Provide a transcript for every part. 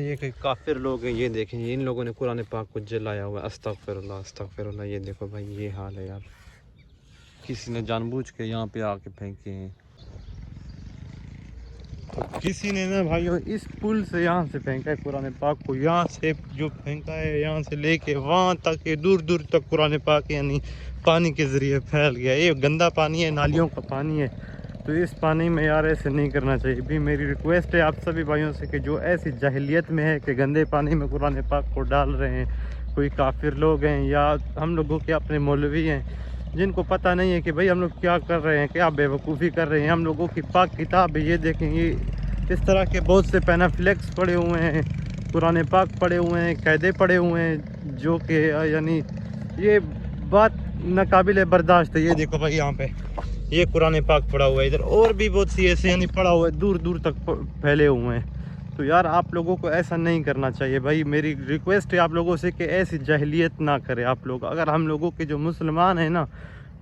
ये कोई काफिर लोग हैं, ये देखें इन लोगों ने कुरान पाक को जलाया हुआ है। अस्तगफिरुल्लाह अस्तगफिरुल्लाह। ये देखो भाई ये हाल है यार, किसी ने जानबूझ के यहाँ पे आके फेंके हैं। तो किसी ने ना भाइयों इस पुल से यहाँ से फेंका है कुरान पाक को, यहाँ से जो फेंका है यहाँ से लेके वहाँ तक, ये दूर दूर तक कुरान पाक यानी पानी के ज़रिए फैल गया। ये गंदा पानी है, नालियों का पानी है, तो इस पानी में यार ऐसे नहीं करना चाहिए। भी मेरी रिक्वेस्ट है आप सभी भाइयों से कि जो ऐसी जाहिलियत में है कि गंदे पानी में कुरान पाक को डाल रहे हैं, कोई काफिर लोग हैं या हम लोगों के अपने मौलवी हैं जिनको पता नहीं है कि भाई हम लोग क्या कर रहे हैं, क्या बेवकूफ़ी कर रहे हैं। हम लोगों की पाक किताब है, ये देखेंगे इस तरह के बहुत से पैनाफ्लेक्स पड़े हुए हैं, कुरान पाक पड़े हुए हैं, कायदे पड़े हुए हैं, जो कि यानी ये बात नाकाबिल बर्दाश्त है। ये देखो भाई यहाँ पे ये कुरान पाक पड़ा हुआ है, इधर और भी बहुत सी ऐसे यानी पड़ा हुआ है, दूर दूर तक फैले हुए हैं। तो यार आप लोगों को ऐसा नहीं करना चाहिए भाई। मेरी रिक्वेस्ट है आप लोगों से कि ऐसी जाहिलियत ना करें आप लोग। अगर हम लोगों के जो मुसलमान हैं ना,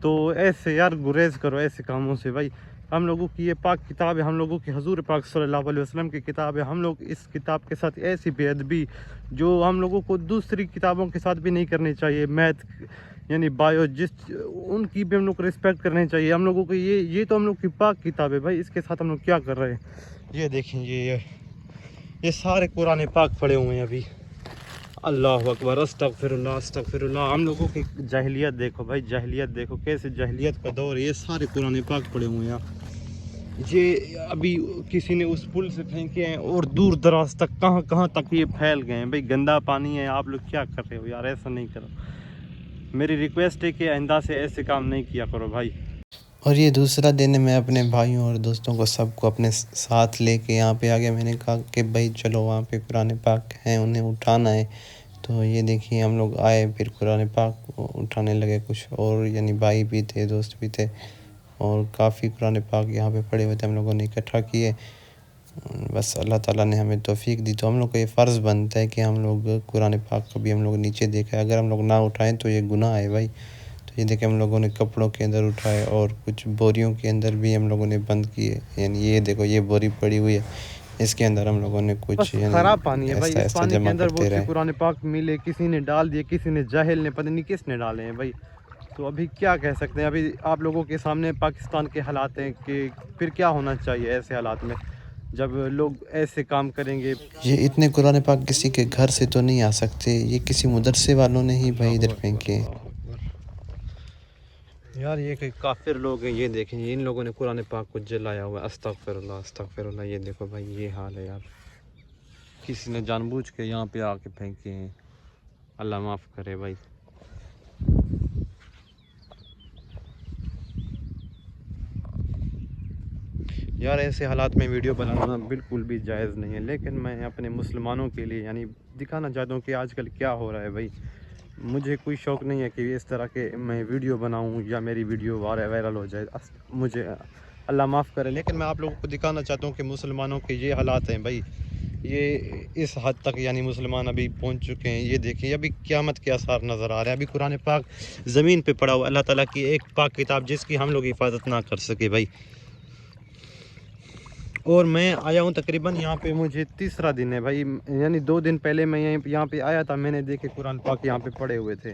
तो ऐसे यार गुरेज करो ऐसे कामों से भाई। हम लोगों की ये पाक किताब है, हम लोगों की हुजूर पाक सल्लल्लाहु अलैहि वसल्लम की किताब है। हम लोग इस किताब के साथ ऐसी बेअदबी जो हम लोगों को दूसरी किताबों के साथ भी नहीं करनी चाहिए, मैथ यानी बायो, जिस उनकी भी हम लोग को रिस्पेक्ट करनी चाहिए। हम लोगों को ये तो हम लोग की पाक किताब है भाई, इसके साथ हम लोग क्या कर रहे हैं। ये देखें ये सारे कुरान पाक पड़े हुए हैं अभी। अल्लाह अकबर अस्तगफिरुल्लाह अस्तगफिरुल्लाह। हम लोगों की जाहिलियत देखो भाई, जाहिलियत देखो कैसे जाहिलियत का दौर है। ये सारे कुरान पाक पड़े हुए हैं, ये अभी किसी ने उस पुल से फेंके हैं और दूर दराज तक कहाँ कहाँ तक ये फैल गए हैं भाई। गंदा पानी है, आप लोग क्या कर रहे हो यार, ऐसा नहीं करो। मेरी रिक्वेस्ट है कि आइंदा से ऐसे काम नहीं किया करो भाई। और ये दूसरा दिन है, मैं अपने भाइयों और दोस्तों को सबको अपने साथ लेके यहाँ पे आ गया। मैंने कहा कि भाई चलो वहाँ पे कुरान पाक हैं, उन्हें उठाना है। तो ये देखिए हम लोग आए, फिर कुरान पाक उठाने लगे। कुछ और यानी भाई भी थे, दोस्त भी थे, और काफ़ी कुरान पाक यहाँ पे पड़े हुए थे, हम लोगों ने इकट्ठा किए। बस अल्लाह ताला ने हमें तौफीक दी, तो हम लोग को ये फ़र्ज़ बनता है कि हम लोग कुरान पाक कभी हम लोग नीचे देखा है। अगर हम लोग ना उठाएँ तो ये गुनाह है भाई। ये देखें हम लोगों ने कपड़ों के अंदर उठाए और कुछ बोरियों के अंदर भी हम लोगों ने बंद किए। यानी ये देखो ये बोरी पड़ी हुई है, इसके अंदर हम लोगों ने कुछ बस यानी खराब पानी है भाई, ऐसा इस ऐसा पानी के जमा अंदर करते बहुत से रहे। कुरान पाक मिले, किसी ने डाल दिए, किसी ने जाहिल ने, पता नहीं किसने डाले हैं भाई। तो अभी क्या कह सकते हैं। अभी आप लोगों के सामने पाकिस्तान के हालात हैं कि फिर क्या होना चाहिए ऐसे हालात में जब लोग ऐसे काम करेंगे। ये इतने कुरान पाक किसी के घर से तो नहीं आ सकते, ये किसी मदरसे वालों ने ही भाई अल्लाह इधर अकबर फेंके। अल्लाह अकबर। यार ये कोई काफिर लोग हैं, ये देखें इन लोगों ने कुरान पाक को जलाया हुआ है। अस्तगफिरुल्लाह अस्तगफिरुल्लाह। ये देखो भाई ये हाल है यार, किसी ने जानबूझ के यहाँ पे आके फेंके हैं। अल्लाह माफ़ करे भाई। यार ऐसे हालात में वीडियो बनाना बिल्कुल भी जायज़ नहीं है, लेकिन मैं अपने मुसलमानों के लिए यानी दिखाना चाहता हूँ कि आजकल क्या हो रहा है भाई। मुझे कोई शौक़ नहीं है कि इस तरह के मैं वीडियो बनाऊँ या मेरी वीडियो वायरल हो जाए। मुझे अल्लाह माफ़ करे, लेकिन मैं आप लोगों को दिखाना चाहता हूँ कि मुसलमानों के ये हालात हैं भाई। ये इस हद तक यानी मुसलमान अभी पहुँच चुके हैं। ये देखिए अभी क़यामत के आसार नज़र आ रहे हैं। अभी कुरान पाक ज़मीन पे पड़ा हुआ, अल्लाह ताला की एक पाक किताब जिसकी हम लोग हिफाजत ना कर सके भाई। और मैं आया हूँ तकरीबन यहाँ पे, मुझे तीसरा दिन है भाई। यानी 2 दिन पहले मैं यहाँ पे आया था, मैंने देखे कुरान पाक यहाँ पे पड़े हुए थे।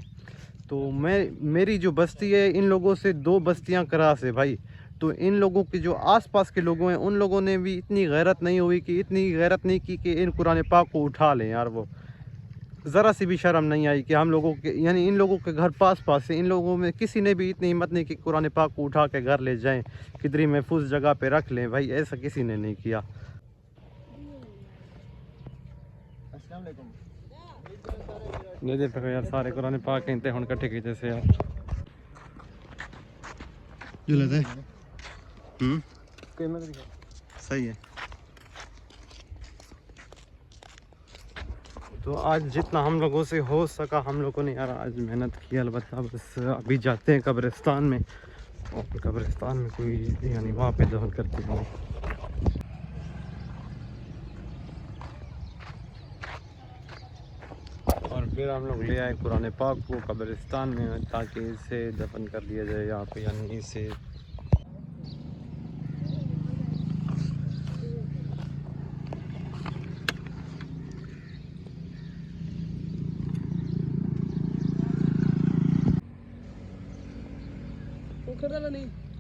तो मेरी जो बस्ती है इन लोगों से 2 बस्तियाँ क्रास है भाई। तो इन लोगों के जो आसपास के लोगों हैं उन लोगों ने भी इतनी गैरत नहीं हुई कि इतनी गैरत नहीं की कि इन कुरान पाक को उठा लें यार। वो ज़रा सी भी शर्म नहीं आई कि हम लोगों के यानी इन लोगों के घर पास से इन लोगों में किसी ने भी इतनी हिम्मत नहीं कि कुरान पाक को उठा के घर ले जाएं, किधरी महफूज जगह पे रख लें भाई। ऐसा किसी ने नहीं किया। नहीं दे पे यार सारे कुरान पाक इंते हुन इकट्ठे कीते से यार जो लेते सही है। तो आज जितना हम लोगों से हो सका हम लोगों ने यार आज मेहनत की। अलबत्ता बस अभी जाते हैं कब्रिस्तान में, और कब्रिस्तान में कोई यानी वहाँ पे दफन करते हैं। और फिर हम लोग ले आए कुरान पाक को कब्रिस्तान में ताकि इसे दफन कर दिया जाए यहाँ पे, यानी इसे वो खड़ा नहीं